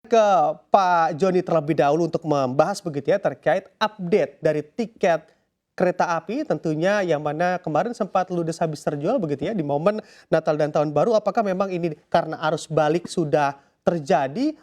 Ke Pak Joni terlebih dahulu untuk membahas begitu ya terkait update dari tiket kereta api tentunya yang mana kemarin sempat ludes habis terjual begitu ya di momen Natal dan Tahun Baru. Apakah memang ini karena arus balik sudah terjadi?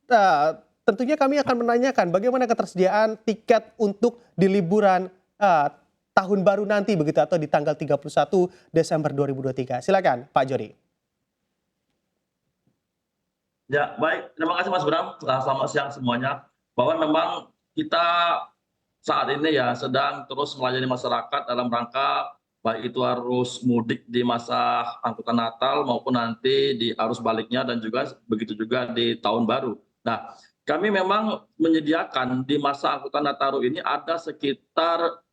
Eh, Tentunya kami akan menanyakan bagaimana ketersediaan tiket untuk di liburan Tahun Baru nanti begitu atau di tanggal 31 Desember 2023. Silakan Pak Joni. Ya, baik. Terima kasih Mas Bram. Selamat siang semuanya. Bahwa memang kita saat ini ya sedang terus melayani masyarakat dalam rangka baik itu arus mudik di masa angkutan Natal maupun nanti di arus baliknya dan juga begitu juga di Tahun Baru. Nah, kami memang menyediakan di masa angkutan Nataru ini ada sekitar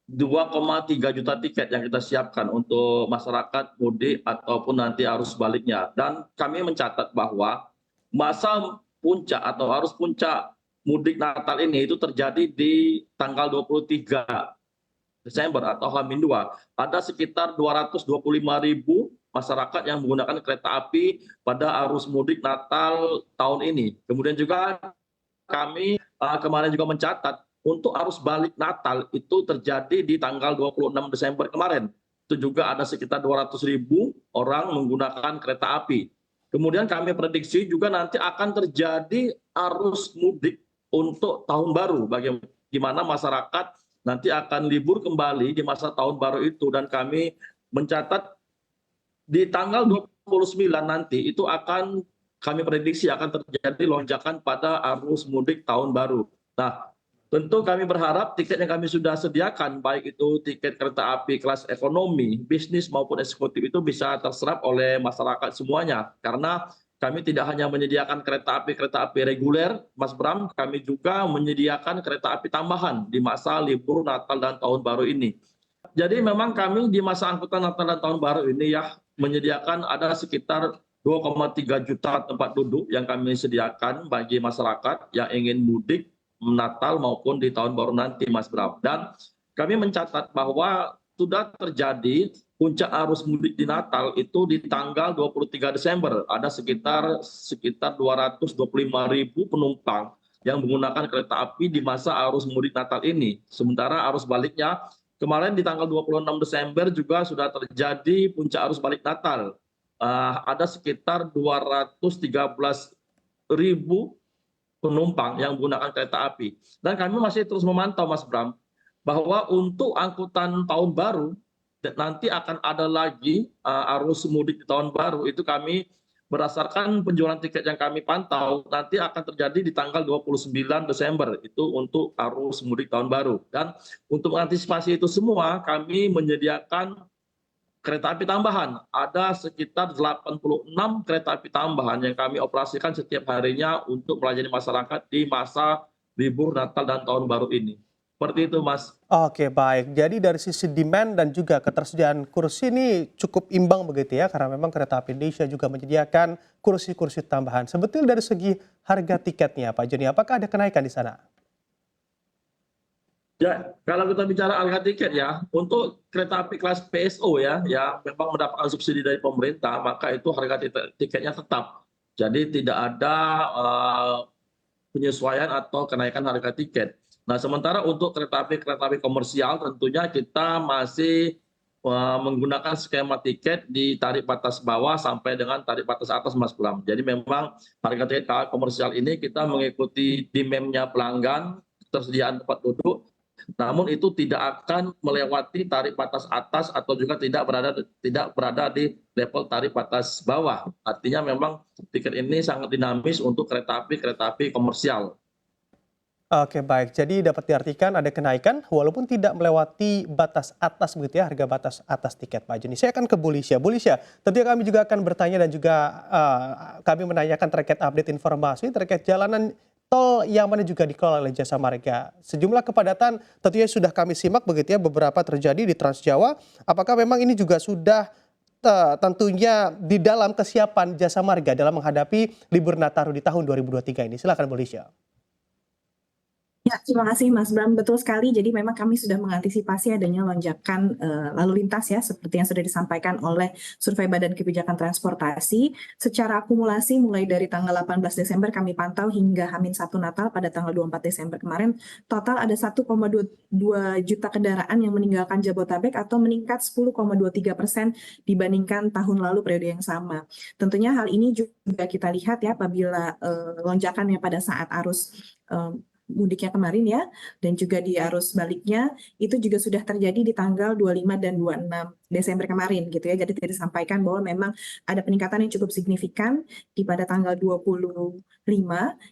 2,3 juta tiket yang kita siapkan untuk masyarakat mudik ataupun nanti arus baliknya. Dan kami mencatat bahwa masa puncak atau arus puncak mudik Natal ini itu terjadi di tanggal 23 Desember atau H-2. Ada sekitar 225.000 masyarakat yang menggunakan kereta api pada arus mudik Natal tahun ini. Kemudian juga kami kemarin juga mencatat untuk arus balik Natal itu terjadi di tanggal 26 Desember kemarin. Itu juga ada sekitar 200.000 orang menggunakan kereta api. Kemudian kami prediksi juga nanti akan terjadi arus mudik untuk Tahun Baru. Bagaimana masyarakat nanti akan libur kembali di masa Tahun Baru itu. Dan kami mencatat di tanggal 29 nanti itu akan kami prediksi akan terjadi lonjakan pada arus mudik Tahun Baru. Nah, tentu kami berharap tiket yang kami sudah sediakan, baik itu tiket kereta api kelas ekonomi, bisnis maupun eksekutif itu bisa terserap oleh masyarakat semuanya. Karena kami tidak hanya menyediakan kereta api reguler, Mas Bram, kami juga menyediakan kereta api tambahan di masa libur Natal dan Tahun Baru ini. Jadi memang kami di masa angkutan Natal dan Tahun Baru ini ya menyediakan ada sekitar 2,3 juta tempat duduk yang kami sediakan bagi masyarakat yang ingin mudik Natal maupun di Tahun Baru nanti, Mas Bram. Dan kami mencatat bahwa sudah terjadi puncak arus mudik di Natal itu di tanggal 23 Desember. Ada sekitar 225.000 penumpang yang menggunakan kereta api di masa arus mudik Natal ini. Sementara arus baliknya kemarin di tanggal 26 Desember juga sudah terjadi puncak arus balik Natal. Ada sekitar 213.000 penumpang yang menggunakan kereta api. Dan kami masih terus memantau, Mas Bram, bahwa untuk angkutan Tahun Baru nanti akan ada lagi arus mudik di Tahun Baru. Itu kami berdasarkan penjualan tiket yang kami pantau nanti akan terjadi di tanggal 29 Desember itu untuk arus mudik Tahun Baru. Dan untuk mengantisipasi itu semua kami menyediakan kereta api tambahan. Ada sekitar 86 kereta api tambahan yang kami operasikan setiap harinya untuk melayani masyarakat di masa libur Natal dan Tahun Baru ini. Seperti itu, Mas. Oke, baik. Jadi dari sisi demand dan juga ketersediaan kursi ini cukup imbang begitu ya, karena memang Kereta Api Indonesia juga menyediakan kursi-kursi tambahan. Sebetulnya dari segi harga tiketnya, Pak Joni, apakah ada kenaikan di sana? Ya, kalau kita bicara harga tiket ya, untuk kereta api kelas PSO ya, yang memang mendapatkan subsidi dari pemerintah, maka itu harga tiketnya tetap. Jadi tidak ada penyesuaian atau kenaikan harga tiket. Nah, sementara untuk kereta api komersial tentunya kita masih menggunakan skema tiket di tarif batas bawah sampai dengan tarif batas atas, Mas Bram. Jadi memang harga tiket komersial ini kita mengikuti demand-nya pelanggan, ketersediaan tempat duduk, namun itu tidak akan melewati tarif batas atas atau juga tidak berada di level tarif batas bawah. Artinya memang tiket ini sangat dinamis untuk kereta api komersial. Oke, baik. Jadi dapat diartikan ada kenaikan walaupun tidak melewati batas atas begitu ya, harga batas atas tiket, Pak Joni. Saya akan ke Bu Lisha. Bu Lisha, tentunya kami juga akan bertanya dan juga kami menanyakan terkait update informasi terkait jalanan tol yang mana juga dikelola oleh Jasa Marga. Sejumlah kepadatan tentunya sudah kami simak begitu ya, beberapa terjadi di Trans Jawa. Apakah memang ini juga sudah tentunya di dalam kesiapan Jasa Marga dalam menghadapi libur Nataru di tahun 2023 ini? Silakan Bu Lisha. Ya, terima kasih Mas Bram. Betul sekali. Jadi memang kami sudah mengantisipasi adanya lonjakan lalu lintas ya, seperti yang sudah disampaikan oleh Survei Badan Kebijakan Transportasi. Secara akumulasi mulai dari tanggal 18 Desember kami pantau hingga H-1 Natal pada tanggal 24 Desember kemarin, total ada 1,2 juta kendaraan yang meninggalkan Jabotabek atau meningkat 10,23% dibandingkan tahun lalu periode yang sama. Tentunya hal ini juga kita lihat ya apabila lonjakannya pada saat arus mudiknya kemarin ya, dan juga di arus baliknya itu juga sudah terjadi di tanggal 25 dan 26 Desember kemarin gitu ya. Jadi tadi disampaikan bahwa memang ada peningkatan yang cukup signifikan di pada tanggal 25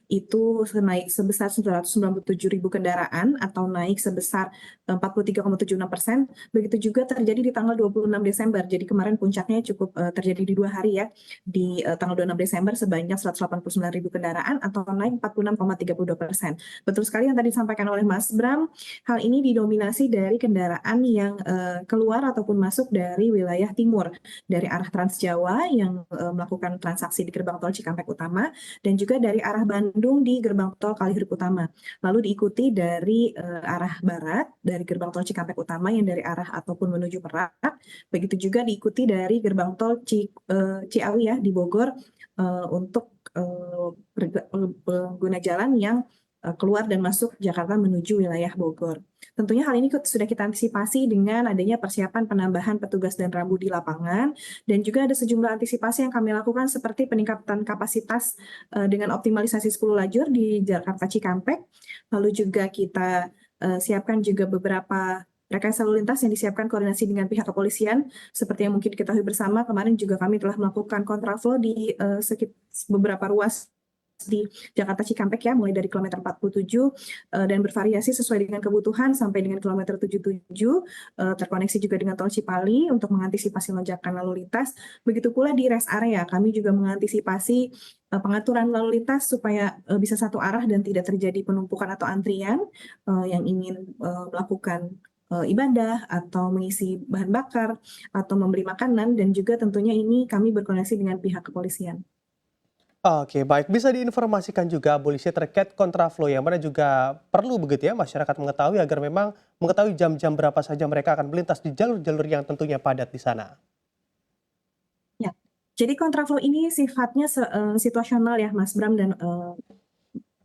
itu naik sebesar 997.000 kendaraan atau naik sebesar 43,76%. Begitu juga terjadi di tanggal 26 Desember. Jadi kemarin puncaknya cukup terjadi di 2 hari ya. Di tanggal 26 Desember sebanyak 189.000 kendaraan atau naik 46,32%. Betul sekali yang tadi disampaikan oleh Mas Bram, hal ini didominasi dari kendaraan yang keluar ataupun masuk dari wilayah timur, dari arah Trans Jawa yang melakukan transaksi di gerbang tol Cikampek Utama, dan juga dari arah Bandung di gerbang tol Kalihurip Utama. Lalu diikuti dari arah barat, dari gerbang tol Cikampek Utama yang dari arah ataupun menuju Merak, begitu juga diikuti dari gerbang tol Ciawi ya di Bogor untuk pengguna jalan yang keluar dan masuk Jakarta menuju wilayah Bogor. Tentunya hal ini sudah kita antisipasi dengan adanya persiapan penambahan petugas dan rambu di lapangan, dan juga ada sejumlah antisipasi yang kami lakukan seperti peningkatan kapasitas dengan optimalisasi 10 lajur di Jakarta Cikampek, lalu juga kita siapkan juga beberapa rekayasa lalu lintas yang disiapkan koordinasi dengan pihak kepolisian. Seperti yang mungkin diketahui bersama, kemarin juga kami telah melakukan kontraflow di beberapa ruas di Jakarta Cikampek ya, mulai dari kilometer 47 dan bervariasi sesuai dengan kebutuhan sampai dengan kilometer 77, terkoneksi juga dengan tol Cipali untuk mengantisipasi lonjakan lalu lintas. Begitu pula di rest area, kami juga mengantisipasi pengaturan lalu lintas supaya bisa satu arah dan tidak terjadi penumpukan atau antrian yang ingin melakukan ibadah atau mengisi bahan bakar atau membeli makanan, dan juga tentunya ini kami berkoordinasi dengan pihak kepolisian. Oke, baik. Bisa diinformasikan juga polisi terkait kontraflow yang mana juga perlu begitu ya masyarakat mengetahui agar memang mengetahui jam-jam berapa saja mereka akan melintas di jalur-jalur yang tentunya padat di sana. Ya, jadi kontraflow ini sifatnya situasional ya Mas Bram, dan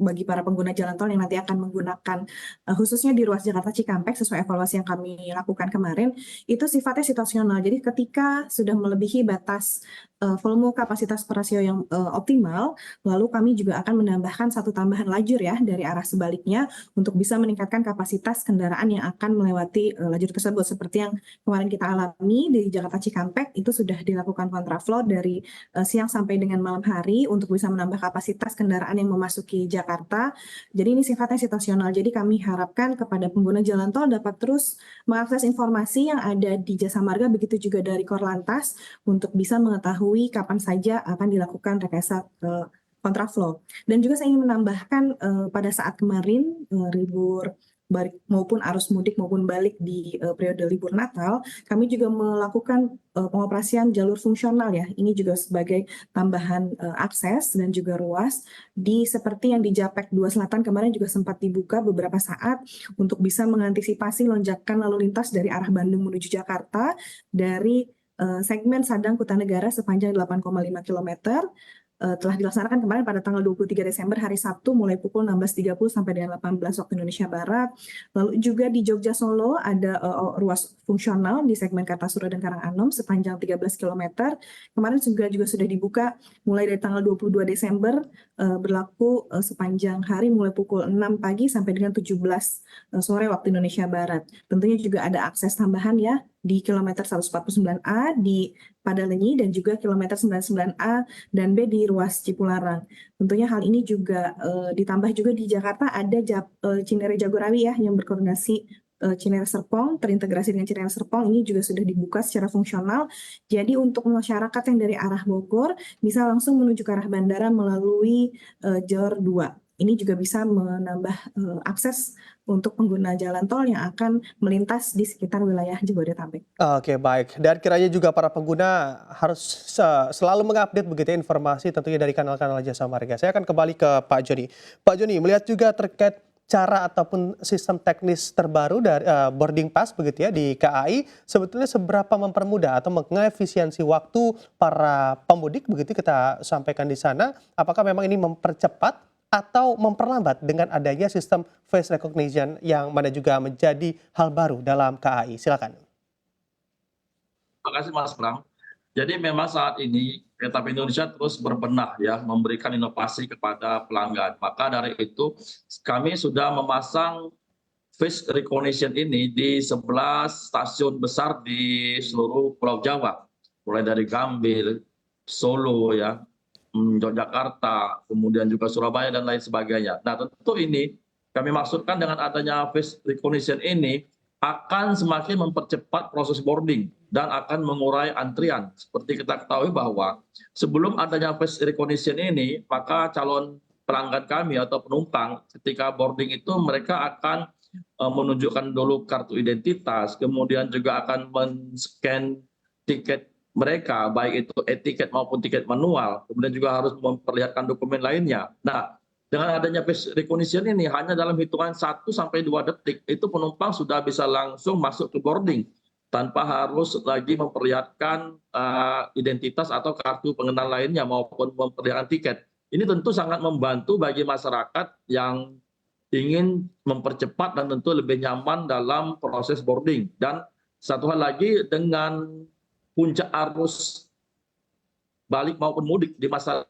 bagi para pengguna jalan tol yang nanti akan menggunakan khususnya di ruas Jakarta Cikampek sesuai evaluasi yang kami lakukan kemarin, itu sifatnya situasional. Jadi ketika sudah melebihi batas volume kapasitas per rasio yang optimal, lalu kami juga akan menambahkan satu tambahan lajur ya dari arah sebaliknya untuk bisa meningkatkan kapasitas kendaraan yang akan melewati lajur tersebut. Seperti yang kemarin kita alami di Jakarta Cikampek, itu sudah dilakukan kontraflow dari siang sampai dengan malam hari untuk bisa menambah kapasitas kendaraan yang memasuki Jakarta. Jadi ini sifatnya situasional. Jadi kami harapkan kepada pengguna jalan tol dapat terus mengakses informasi yang ada di Jasa Marga, begitu juga dari Korlantas untuk bisa mengetahui kapan saja akan dilakukan rekayasa kontraflow. Dan juga saya ingin menambahkan pada saat kemarin libur balik maupun arus mudik maupun balik di periode libur Natal, kami juga melakukan pengoperasian jalur fungsional ya. Ini juga sebagai tambahan akses dan juga ruas di seperti yang di Japek 2 Selatan kemarin juga sempat dibuka beberapa saat untuk bisa mengantisipasi lonjakan lalu lintas dari arah Bandung menuju Jakarta dari segmen Sadang Kutanegara sepanjang 8,5 km telah dilaksanakan kemarin pada tanggal 23 Desember hari Sabtu mulai pukul 16.30 sampai dengan 18 waktu Indonesia Barat. Lalu juga di Jogja Solo ada ruas fungsional di segmen Kartasura dan Karanganom sepanjang 13 km. Kemarin juga sudah dibuka mulai dari tanggal 22 Desember berlaku sepanjang hari mulai pukul 6 pagi sampai dengan 17 sore waktu Indonesia Barat. Tentunya juga ada akses tambahan ya di kilometer 149A di Padalenyi dan juga kilometer 99A dan B di ruas Cipularang. Tentunya hal ini juga ditambah juga di Jakarta ada Cinere Jagorawi ya yang berkoordinasi Cinere Serpong, terintegrasi dengan Cinere Serpong, ini juga sudah dibuka secara fungsional. Jadi untuk masyarakat yang dari arah Bogor bisa langsung menuju ke arah bandara melalui Jor 2. Ini juga bisa menambah akses untuk pengguna jalan tol yang akan melintas di sekitar wilayah Jabodetabek. Oke, baik. Dan kiranya juga para pengguna harus selalu mengupdate begitu ya informasi tentunya dari kanal-kanal Jasa Marga. Saya akan kembali ke Pak Joni. Pak Joni, melihat juga terkait cara ataupun sistem teknis terbaru dari boarding pass begitu ya di KAI sebetulnya seberapa mempermudah atau mengefisiensi waktu para pemudik begitu kita sampaikan di sana. Apakah memang ini mempercepat atau memperlambat dengan adanya sistem face recognition yang mana juga menjadi hal baru dalam KAI? Silakan. Terima kasih Mas Bram. Jadi memang saat ini Kereta Api Indonesia terus berbenah ya, memberikan inovasi kepada pelanggan. Maka dari itu kami sudah memasang face recognition ini di 11 stasiun besar di seluruh Pulau Jawa. Mulai dari Gambir, Solo ya, Yogyakarta, kemudian juga Surabaya dan lain sebagainya. Nah tentu ini kami maksudkan dengan adanya face recognition ini akan semakin mempercepat proses boarding dan akan mengurai antrian. Seperti kita ketahui bahwa sebelum adanya face recognition ini, maka calon pelanggan kami atau penumpang ketika boarding itu mereka akan menunjukkan dulu kartu identitas, kemudian juga akan men-scan tiket mereka, baik itu e-tiket maupun tiket manual, kemudian juga harus memperlihatkan dokumen lainnya. Nah, dengan adanya face recognition ini hanya dalam hitungan 1 sampai 2 detik itu penumpang sudah bisa langsung masuk ke boarding tanpa harus lagi memperlihatkan identitas atau kartu pengenal lainnya maupun memperlihatkan tiket. Ini tentu sangat membantu bagi masyarakat yang ingin mempercepat dan tentu lebih nyaman dalam proses boarding. Dan satu hal lagi, dengan puncak arus balik maupun mudik di masa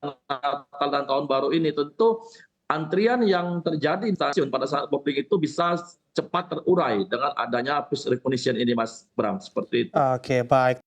Natal dan Tahun Baru ini, tentu antrian yang terjadi di stasiun pada saat boarding itu bisa cepat terurai dengan adanya face recognition ini Mas Bram, seperti itu. Oke, baik.